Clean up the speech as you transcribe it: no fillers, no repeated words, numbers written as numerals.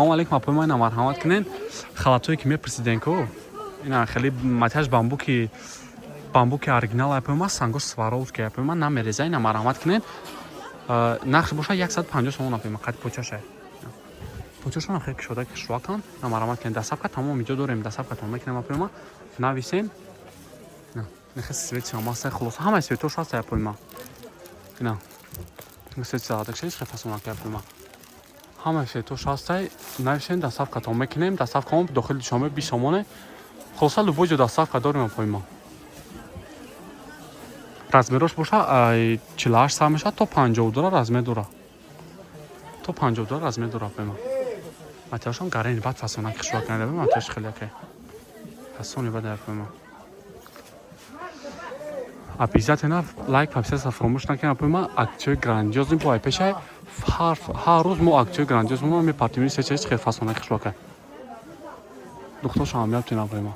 Салом алейкум, апои ман марҳамат кунед. Халатое ки мепурсиден ку ина хеле матяж бамбуки оригинал апои ман сангос сваровски апои ман намереза ина марҳамат кунед. Нақш боша 150 сомон апои ман қад почаша. Почашам хеле кишода кишвакан на марҳамат кунед. Дасавка тамом инҷо дорем, дасавка тамом мекунем апои ман. Нависем. На нехе свет шамаса хулос ҳама свето шаста апои ман. Ина свет садак шеш фасона апои ман. ҳама свето шаста нависем, дасавка тамом мекунем. Дасавкаам дохили шоме 20 сомоне. Хулоса любой ҷо дасавка дорем апои ман. размерош боша 48 сам мешавад то 52 размер дора. То 52 размер дора апои ман. матяшам гарен бад фасона кишвак надабе матяш хеле оке. фасони бад апои ман. обязательно лайк подписаться фромӯш накунед апои ман. аксияи грандиозни бо айпешай ҳар рӯз мо аксияи грандиозмон мепартим. Се чиз хеле фасона кишвака. духтор шама меаптин апои ман.